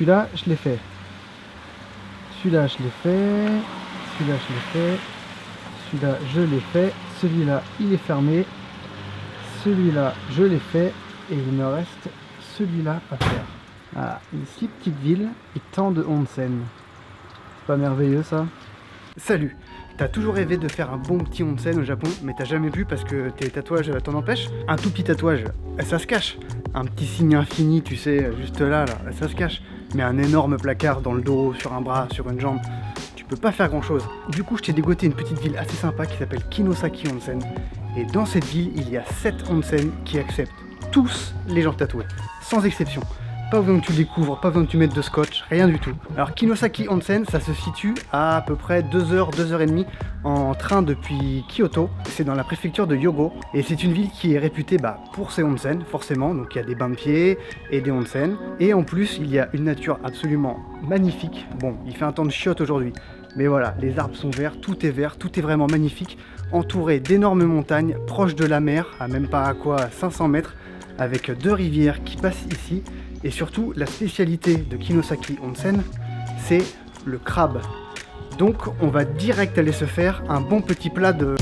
celui-là, je l'ai fait. Celui-là, je l'ai fait. Celui-là, je l'ai fait. Celui-là, je l'ai fait. Celui-là, il est fermé. Celui-là, je l'ai fait. Et il me reste celui-là à faire. Voilà, une si petite ville et tant de onsen. C'est pas merveilleux ça? Salut! T'as toujours rêvé de faire un bon petit onsen au Japon, mais t'as jamais pu parce que tes tatouages t'en empêchent? Un tout petit tatouage, ça se cache. Un petit signe infini, tu sais, juste là, ça se cache. Mais un énorme placard dans le dos, sur un bras, sur une jambe, tu peux pas faire grand chose. Du coup, je t'ai dégoté une petite ville assez sympa qui s'appelle Kinosaki Onsen. Et dans cette ville, il y a 7 onsen qui acceptent tous les gens tatoués, sans exception. Pas besoin que tu le découvres, pas besoin que tu mettes de scotch, rien du tout. Alors Kinosaki Onsen, ça se situe à peu près 2 heures, 2 heures et demie en train depuis Kyoto. C'est dans la préfecture de Hyogo. Et c'est une ville qui est réputée pour ses onsen, forcément. Donc il y a des bains de pieds et des onsen. Et en plus, il y a une nature absolument magnifique. Bon, il fait un temps de chiotte aujourd'hui. Mais voilà, les arbres sont verts, tout est vraiment magnifique. Entouré d'énormes montagnes, proches de la mer, à même pas 500 mètres, avec 2 rivières qui passent ici. Et surtout, la spécialité de Kinosaki Onsen, c'est le crabe. Donc, on va direct aller se faire un bon petit plat de...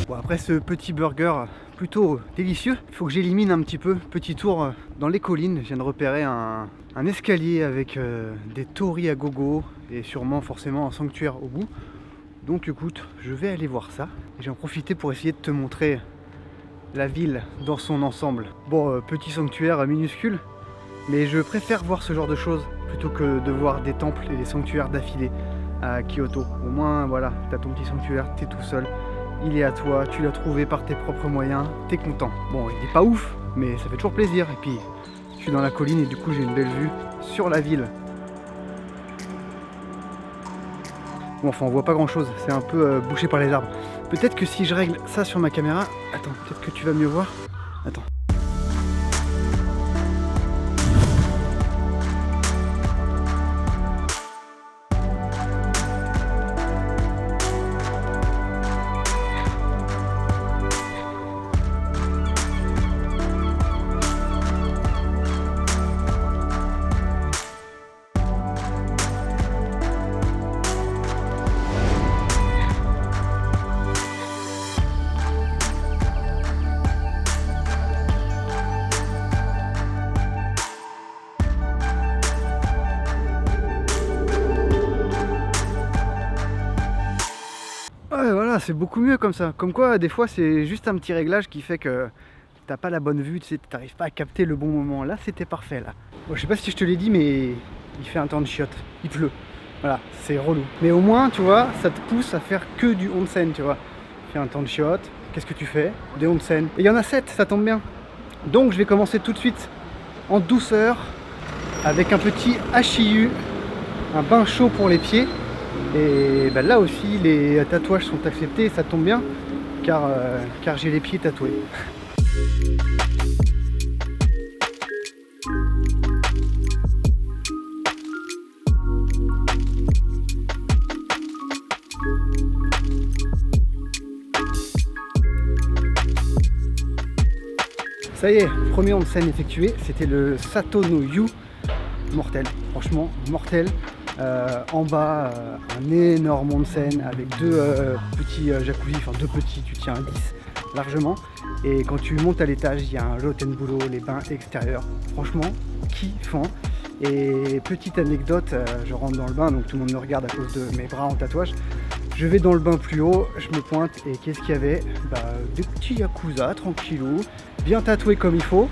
Bon, après ce petit burger plutôt délicieux, il faut que j'élimine un petit peu. Petit tour dans les collines, je viens de repérer un escalier avec des torii à gogo et sûrement forcément un sanctuaire au bout. Donc écoute, je vais aller voir ça. J'ai en profité pour essayer de te montrer la ville dans son ensemble. Bon, petit sanctuaire minuscule, mais je préfère voir ce genre de choses plutôt que de voir des temples et des sanctuaires d'affilée à Kyoto. Au moins, voilà, t'as ton petit sanctuaire, t'es tout seul, il est à toi, tu l'as trouvé par tes propres moyens, t'es content. Bon, il est pas ouf, mais ça fait toujours plaisir. Et puis, je suis dans la colline et du coup, j'ai une belle vue sur la ville. Bon, enfin, on voit pas grand chose, c'est un peu bouché par les arbres. Peut-être que si je règle ça sur ma caméra... Attends, peut-être que tu vas mieux voir. Attends. Ouais, voilà, c'est beaucoup mieux comme ça. Comme quoi, des fois, c'est juste un petit réglage qui fait que t'as pas la bonne vue, tu sais, t'arrives pas à capter le bon moment. Là, c'était parfait, là. Bon, je sais pas si je te l'ai dit, mais il fait un temps de chiotte. Il pleut. Voilà, c'est relou. Mais au moins, tu vois, ça te pousse à faire que du onsen, tu vois. Il fait un temps de chiotte. Qu'est-ce que tu fais? Des onsen. Et il y en a 7, ça tombe bien. Donc, je vais commencer tout de suite en douceur avec un petit Hashiyu, un bain chaud pour les pieds. Et ben là aussi les tatouages sont acceptés, ça tombe bien car j'ai les pieds tatoués. Ça y est, premier onsen effectué, c'était le Sato no Yu. Mortel, franchement mortel. En bas, un énorme onsen avec 2 petits jacuzzi, enfin 2 petits, tu tiens à 10 largement. Et quand tu montes à l'étage, il y a un Rotenbudo, les bains extérieurs. Franchement, kiffant. Et petite anecdote, je rentre dans le bain, donc tout le monde me regarde à cause de mes bras en tatouage. Je vais dans le bain plus haut, je me pointe et qu'est-ce qu'il y avait? Des petits yakuza, tranquillou, bien tatoués comme il faut,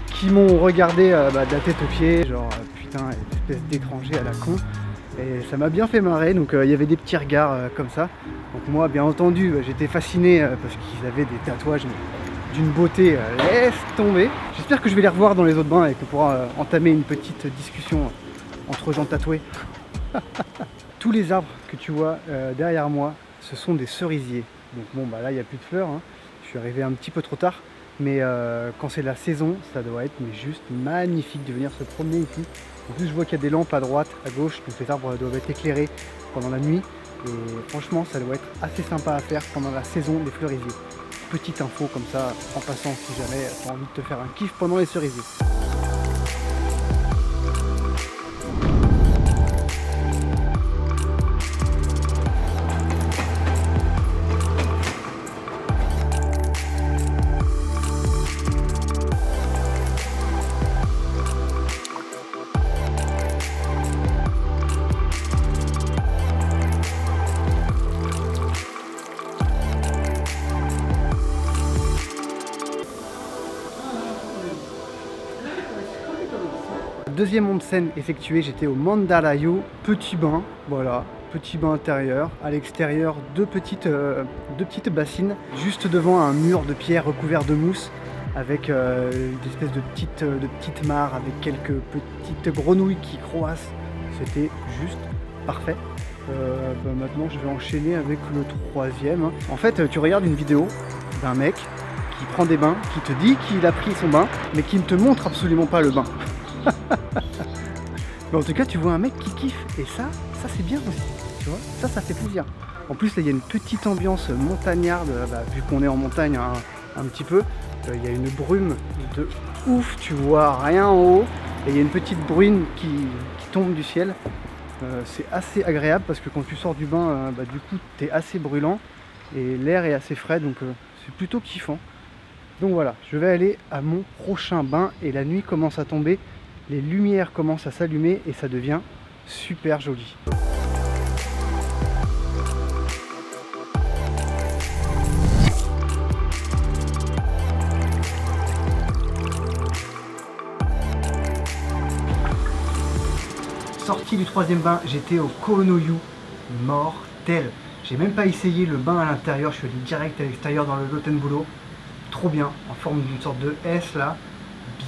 qui m'ont regardé de la tête aux pieds, genre putain, espèce d'étranger à la con. Et ça m'a bien fait marrer, donc il y avait des petits regards comme ça. Donc moi, bien entendu, j'étais fasciné parce qu'ils avaient des tatouages d'une beauté, laisse tomber. J'espère que je vais les revoir dans les autres bains et qu'on pourra entamer une petite discussion entre gens tatoués. Tous les arbres que tu vois derrière moi, ce sont des cerisiers. Donc bon, là, il n'y a plus de fleurs, hein. Je suis arrivé un petit peu trop tard. Mais quand c'est la saison, ça doit être juste magnifique de venir se promener ici. En plus, je vois qu'il y a des lampes à droite, à gauche, donc les arbres doivent être éclairés pendant la nuit. Et franchement, ça doit être assez sympa à faire pendant la saison des fleurisiers. petite info comme ça en passant si jamais tu as envie de te faire un kiff pendant les cerisiers. Deuxième onsen effectué, j'étais au Mandarayu, petit bain, voilà, petit bain intérieur. À l'extérieur, deux petites bassines, juste devant un mur de pierre recouvert de mousse, avec une espèce de petite mare avec quelques petites grenouilles qui croassent. C'était juste parfait. Maintenant, je vais enchaîner avec le troisième. En fait, tu regardes une vidéo d'un mec qui prend des bains, qui te dit qu'il a pris son bain, mais qui ne te montre absolument pas le bain. Mais en tout cas, tu vois un mec qui kiffe, et ça c'est bien aussi, tu vois, ça fait plaisir. En plus, là, il y a une petite ambiance montagnarde, vu qu'on est en montagne un petit peu, il y a une brume de ouf, tu vois rien en haut, et il y a une petite bruine qui tombe du ciel. C'est assez agréable parce que quand tu sors du bain, du coup, t'es assez brûlant, et l'air est assez frais, donc c'est plutôt kiffant. Donc voilà, je vais aller à mon prochain bain, et la nuit commence à tomber. Les lumières commencent à s'allumer et ça devient super joli. Sorti du troisième bain, j'étais au Konoyu, mortel. J'ai même pas essayé le bain à l'intérieur, je suis allé direct à l'extérieur dans le Lotenbudo. Trop bien, en forme d'une sorte de S là.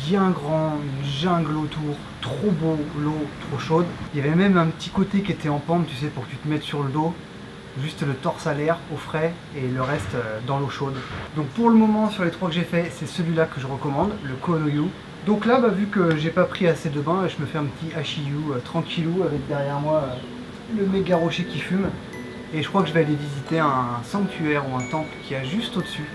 Bien grand, une jungle autour, trop beau, l'eau trop chaude. Il y avait même un petit côté qui était en pente, tu sais, pour que tu te mettes sur le dos, juste le torse à l'air, au frais, et le reste dans l'eau chaude. Donc pour le moment, sur les trois que j'ai fait, c'est celui-là que je recommande, le Konoyu. Donc là, vu que j'ai pas pris assez de bains, je me fais un petit Hashiyu tranquillou avec derrière moi le méga rocher qui fume. Et je crois que je vais aller visiter un sanctuaire ou un temple qui est juste au-dessus.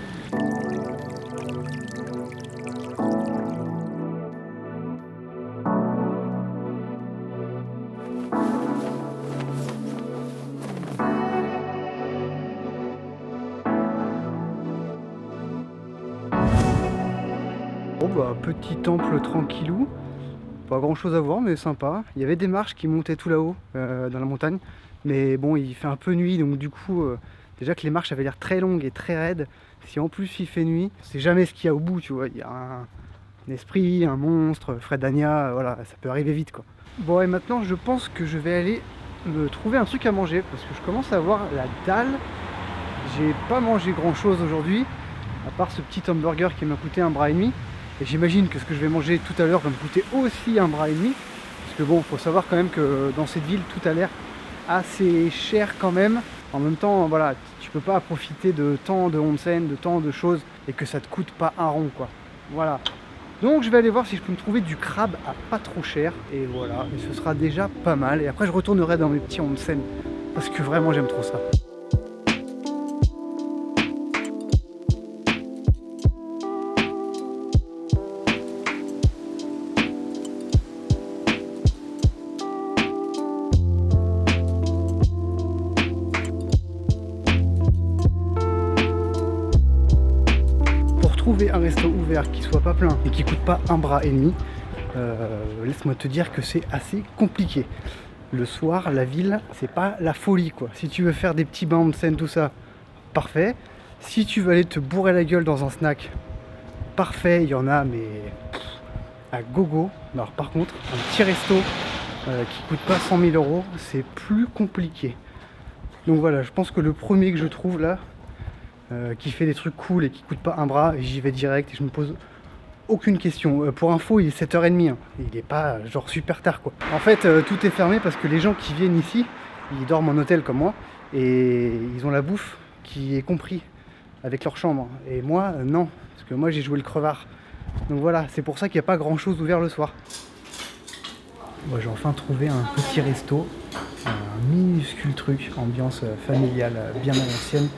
Bon petit temple tranquillou, pas grand chose à voir mais sympa. Il y avait des marches qui montaient tout là-haut dans la montagne, mais bon il fait un peu nuit donc du coup déjà que les marches avaient l'air très longues et très raides, si en plus il fait nuit, c'est jamais ce qu'il y a au bout, tu vois, il y a un esprit, un monstre, Fred Ania, voilà, ça peut arriver vite quoi. Bon et maintenant je pense que je vais aller me trouver un truc à manger parce que je commence à avoir la dalle. J'ai pas mangé grand chose aujourd'hui, à part ce petit hamburger qui m'a coûté 1,5 bras. Et j'imagine que ce que je vais manger tout à l'heure va me coûter aussi 1,5 bras. Parce que bon, faut savoir quand même que dans cette ville, tout a l'air assez cher quand même. En même temps, voilà, tu peux pas profiter de tant de onsen, de tant de choses, et que ça te coûte pas un rond, quoi. Voilà. Donc je vais aller voir si je peux me trouver du crabe à pas trop cher. Et voilà, et ce sera déjà pas mal. Et après je retournerai dans mes petits onsen. Parce que vraiment j'aime trop ça. Trouver un resto ouvert qui soit pas plein et qui coûte pas 1,5 bras, laisse-moi te dire que c'est assez compliqué. Le soir, la ville, c'est pas la folie quoi. Si tu veux faire des petits bains en scène, tout ça, parfait. Si tu veux aller te bourrer la gueule dans un snack, parfait, il y en a, mais à gogo. Alors par contre, un petit resto qui coûte pas 100 000 €, c'est plus compliqué. Donc voilà, je pense que le premier que je trouve là, qui fait des trucs cool et qui coûte pas 1 bras, et j'y vais direct et je me pose aucune question. Pour info, il est 7h30, hein. Il est pas genre super tard quoi. En fait, tout est fermé parce que les gens qui viennent ici, ils dorment en hôtel comme moi et ils ont la bouffe qui est compris avec leur chambre. Et moi, non, parce que moi j'ai joué le crevard. Donc voilà, c'est pour ça qu'il n'y a pas grand chose ouvert le soir. Bon, j'ai enfin trouvé un petit resto, un minuscule truc, ambiance familiale bien à l'ancienne.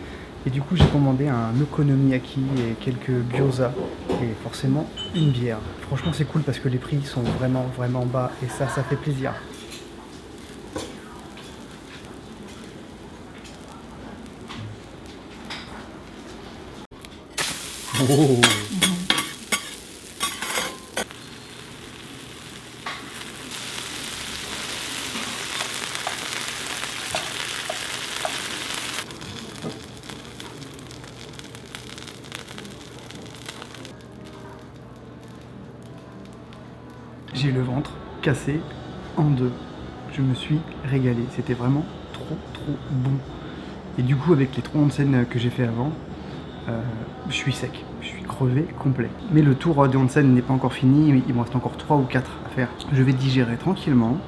Et du coup j'ai commandé un okonomiyaki et quelques gyoza et forcément une bière. Franchement c'est cool parce que les prix sont vraiment bas et ça fait plaisir. Oh. J'ai le ventre cassé en deux. Je me suis régalé. C'était vraiment trop bon. Et du coup, avec les 3 onsen que j'ai fait avant, je suis sec. Je suis crevé complet. Mais le tour de onsen n'est pas encore fini. Il me reste encore 3 ou 4 à faire. Je vais digérer tranquillement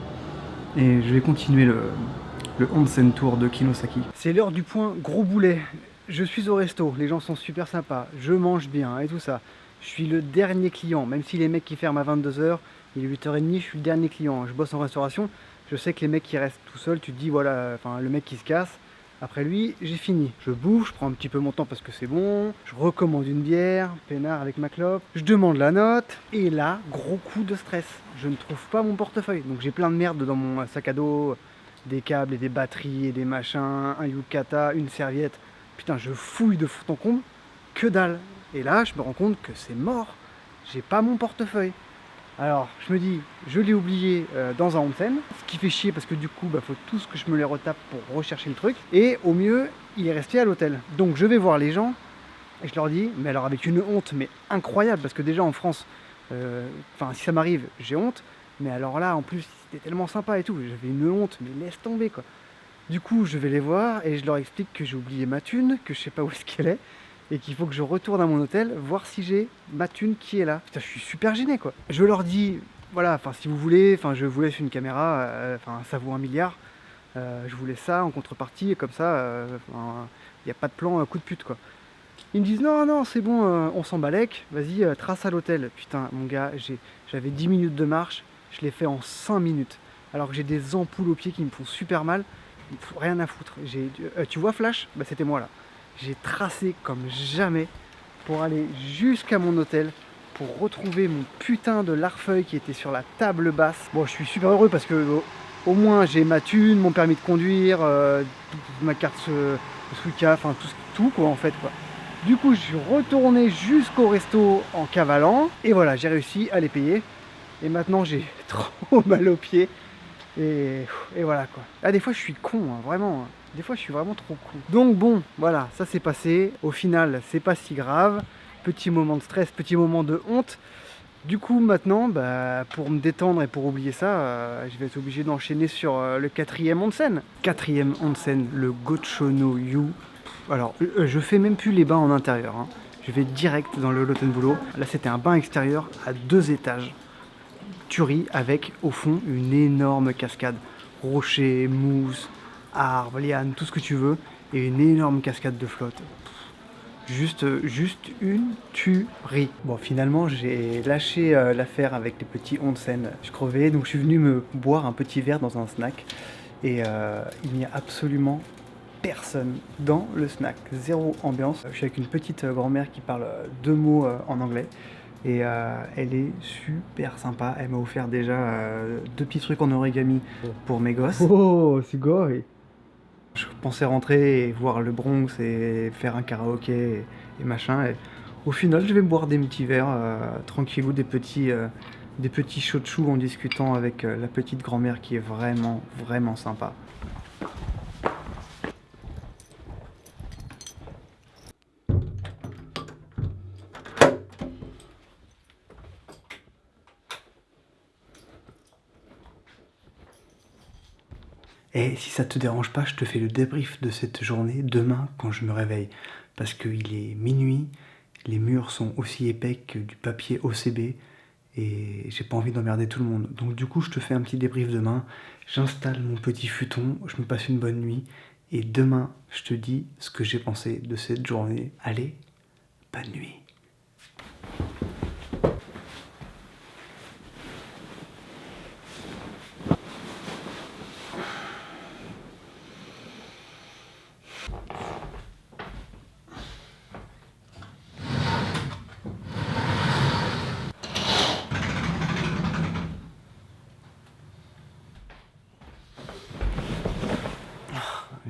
et je vais continuer le onsen tour de Kinosaki. C'est l'heure du point gros boulet. Je suis au resto. Les gens sont super sympas. Je mange bien et tout ça. Je suis le dernier client. Même si les mecs qui ferment à 22 h, il est 8 h 30, je suis le dernier client. Je bosse en restauration. Je sais que les mecs qui restent tout seuls, tu te dis voilà, enfin le mec qui se casse. Après lui, j'ai fini. Je bouffe, je prends un petit peu mon temps parce que c'est bon. Je recommande une bière, peinard avec ma clope. Je demande la note. Et là, gros coup de stress. Je ne trouve pas mon portefeuille. Donc j'ai plein de merde dans mon sac à dos. Des câbles et des batteries et des machins. Un yukata, une serviette. Putain, je fouille de fond en comble. Que dalle. Et là, je me rends compte que c'est mort. J'ai pas mon portefeuille. Alors, je me dis, je l'ai oublié dans un onsen, ce qui fait chier parce que du coup, faut tout ce que je me les retape pour rechercher le truc. Et au mieux, il est resté à l'hôtel. Donc je vais voir les gens et je leur dis, mais alors avec une honte, mais incroyable, parce que déjà en France, si ça m'arrive, j'ai honte. Mais alors là, en plus, c'était tellement sympa et tout, j'avais une honte, mais laisse tomber quoi. Du coup, je vais les voir et je leur explique que j'ai oublié ma thune, que je sais pas où est-ce qu'elle est. Et qu'il faut que je retourne à mon hôtel, voir si j'ai ma thune qui est là. Putain, je suis super gêné quoi. Je leur dis, voilà, si vous voulez, je vous laisse une caméra, ça vaut 1 milliard. Je vous laisse ça en contrepartie, et comme ça, il n'y a pas de plan coup de pute quoi. Ils me disent, non, c'est bon, on s'en balèque, vas-y, trace à l'hôtel. Putain, mon gars, j'avais 10 minutes de marche, je l'ai fait en 5 minutes. Alors que j'ai des ampoules aux pieds qui me font super mal, rien à foutre. Tu vois Flash? C'était moi là. J'ai tracé comme jamais pour aller jusqu'à mon hôtel pour retrouver mon putain de larfeuille qui était sur la table basse. Bon, je suis super heureux parce que au moins j'ai ma thune, mon permis de conduire, ma carte Suica, tout quoi en fait quoi. Du coup, je suis retourné jusqu'au resto en cavalant et voilà, j'ai réussi à les payer. Et maintenant, j'ai trop mal aux pieds. Et voilà quoi. Ah, des fois je suis con, hein, vraiment. Des fois je suis vraiment trop con. Donc bon, voilà, ça s'est passé. Au final, c'est pas si grave. Petit moment de stress, petit moment de honte. Du coup maintenant, pour me détendre et pour oublier ça, je vais être obligé d'enchaîner sur le 4e onsen. 4e onsen, le Gochono-yu. Alors, je fais même plus les bains en intérieur, hein. Je vais direct dans le Lotenbulo. Là c'était un bain extérieur à 2 étages. Tuerie avec au fond une énorme cascade, rochers, mousse, arbres, lianes, tout ce que tu veux, et une énorme cascade de flotte. Juste une tuerie. Bon, finalement j'ai lâché l'affaire avec les petits onsen. Je crevais, donc je suis venu me boire un petit verre dans un snack et il n'y a absolument personne dans le snack, zéro ambiance. Je suis avec une petite grand-mère qui parle 2 mots en anglais. Et elle est super sympa. Elle m'a offert déjà 2 petits trucs en origami pour mes gosses. Oh, c'est goré. Je pensais rentrer et voir le Bronx et faire un karaoké et machin. Et au final, je vais me boire des petits verres tranquillou, des petits shochu en discutant avec la petite grand-mère qui est vraiment sympa. Et si ça te dérange pas, je te fais le débrief de cette journée demain quand je me réveille. Parce qu'il est minuit, les murs sont aussi épais que du papier OCB et j'ai pas envie d'emmerder tout le monde. Donc du coup, je te fais un petit débrief demain. J'installe mon petit futon, je me passe une bonne nuit et demain, je te dis ce que j'ai pensé de cette journée. Allez, bonne nuit.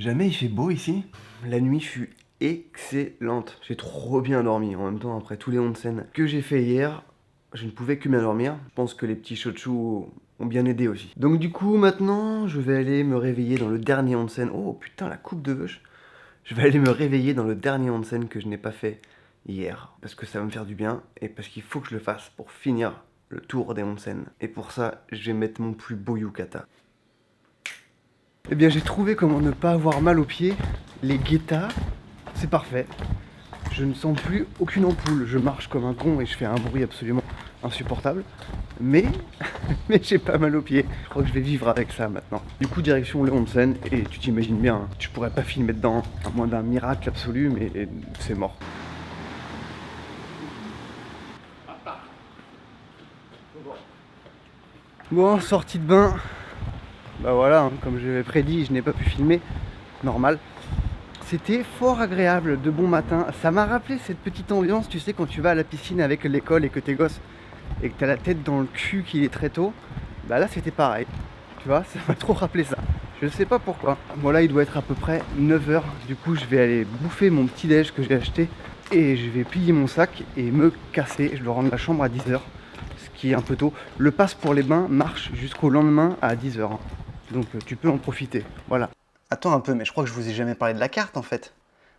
Jamais il fait beau ici. La nuit fut excellente. J'ai trop bien dormi. En même temps, après tous les onsen que j'ai fait hier, je ne pouvais que bien dormir. Je pense que les petits shochu ont bien aidé aussi. Donc du coup, maintenant, je vais aller me réveiller dans le dernier onsen. Oh putain, la coupe de vache. Je vais aller me réveiller dans le dernier onsen que je n'ai pas fait hier. Parce que ça va me faire du bien et parce qu'il faut que je le fasse pour finir le tour des onsen. Et pour ça, je vais mettre mon plus beau yukata. Eh bien, j'ai trouvé comment ne pas avoir mal aux pieds. Les guettas, c'est parfait. Je ne sens plus aucune ampoule. Je marche comme un con et je fais un bruit absolument insupportable. Mais, mais j'ai pas mal aux pieds. Je crois que je vais vivre avec ça maintenant. Du coup, direction le onsen. Et tu t'imagines bien, hein, je pourrais pas filmer dedans, à moins d'un miracle absolu, mais c'est mort. Bon, sortie de bain. Bah voilà, hein, comme je l'avais prédit, je n'ai pas pu filmer. Normal. C'était fort agréable, de bon matin. Ça m'a rappelé cette petite ambiance, tu sais, quand tu vas à la piscine avec l'école et que tes gosses et que t'as la tête dans le cul qu'il est très tôt. Bah là, c'était pareil. Tu vois, ça m'a trop rappelé ça. Je sais pas pourquoi. Bon là, il doit être à peu près 9h. Du coup, je vais aller bouffer mon petit déj que j'ai acheté et je vais plier mon sac et me casser. Je dois rendre la chambre à 10h, ce qui est un peu tôt. Le pass pour les bains marche jusqu'au lendemain à 10h. Donc tu peux en profiter. Voilà. Attends un peu, mais je crois que je vous ai jamais parlé de la carte en fait.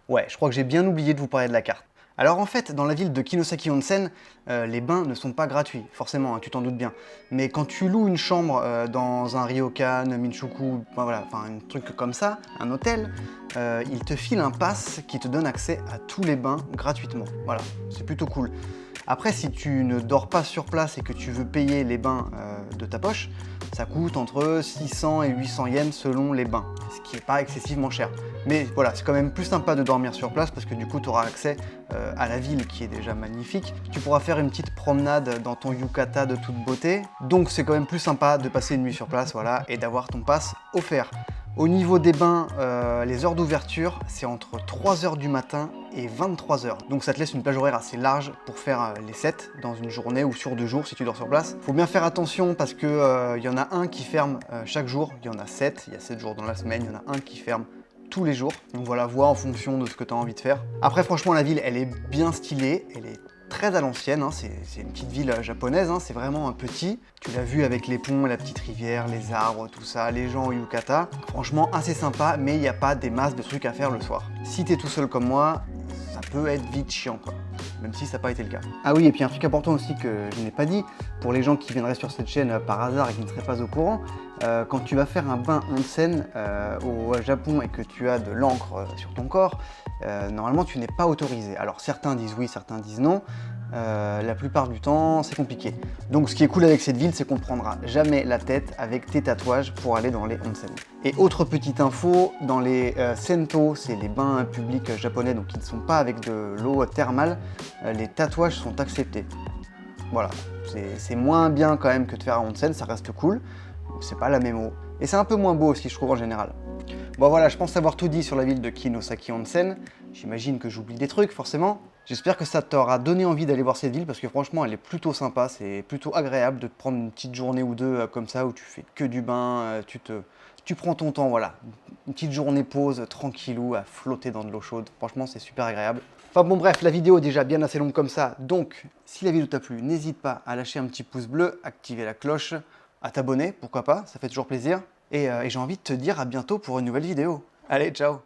Ouais, je crois que j'ai bien oublié de vous parler de la carte. Alors en fait, dans la ville de Kinosaki Onsen, les bains ne sont pas gratuits, forcément, hein, tu t'en doutes bien. Mais quand tu loues une chambre dans un ryokan, Minchuku, voilà, enfin un truc comme ça, un hôtel, il te file un pass qui te donne accès à tous les bains gratuitement. Voilà, c'est plutôt cool. Après, si tu ne dors pas sur place et que tu veux payer les bains de ta poche, ça coûte entre 600 et 800 yens selon les bains, ce qui n'est pas excessivement cher. Mais voilà, c'est quand même plus sympa de dormir sur place parce que du coup, tu auras accès à la ville qui est déjà magnifique. Tu pourras faire une petite promenade dans ton yukata de toute beauté. Donc c'est quand même plus sympa de passer une nuit sur place, voilà, et d'avoir ton pass offert. Au niveau des bains, les heures d'ouverture, c'est entre 3h du matin et 23h. Donc ça te laisse une plage horaire assez large pour faire les 7 dans une journée ou sur 2 jours si tu dors sur place. Faut bien faire attention parce que y en a un qui ferme chaque jour, il y en a 7, il y a 7 jours dans la semaine, il y en a un qui ferme tous les jours. Donc voilà, vois en fonction de ce que tu as envie de faire. Après franchement, la ville, elle est bien stylée, elle est très à l'ancienne, hein. C'est une petite ville japonaise, hein. C'est vraiment un petit. Tu l'as vu avec les ponts, la petite rivière, les arbres, tout ça, les gens au yukata. Franchement, assez sympa, mais il n'y a pas des masses de trucs à faire le soir. Si t'es tout seul comme moi, ça peut être vite chiant, quoi. Même si ça n'a pas été le cas. Ah oui, et puis un truc important aussi que je n'ai pas dit, pour les gens qui viendraient sur cette chaîne par hasard et qui ne seraient pas au courant, quand tu vas faire un bain onsen au Japon et que tu as de l'encre sur ton corps, normalement tu n'es pas autorisé. Alors certains disent oui, certains disent non. La plupart du temps, c'est compliqué. Donc ce qui est cool avec cette ville, c'est qu'on ne prendra jamais la tête avec tes tatouages pour aller dans les onsen. Et autre petite info, dans les sento, c'est les bains publics japonais, donc qui ne sont pas avec de l'eau thermale, les tatouages sont acceptés. Voilà, c'est moins bien quand même que de faire un onsen, ça reste cool, c'est pas la même eau. Et c'est un peu moins beau aussi, je trouve, en général. Bon voilà, je pense avoir tout dit sur la ville de Kinosaki Onsen. J'imagine que j'oublie des trucs, forcément. J'espère que ça t'aura donné envie d'aller voir cette ville parce que franchement, elle est plutôt sympa. C'est plutôt agréable de te prendre une petite journée ou deux comme ça où tu fais que du bain, tu prends ton temps, voilà. Une petite journée pause, tranquillou, à flotter dans de l'eau chaude. Franchement, c'est super agréable. Enfin bon bref, la vidéo est déjà bien assez longue comme ça. Donc, si la vidéo t'a plu, n'hésite pas à lâcher un petit pouce bleu, activer la cloche, à t'abonner, pourquoi pas, ça fait toujours plaisir. Et j'ai envie de te dire à bientôt pour une nouvelle vidéo. Allez, ciao!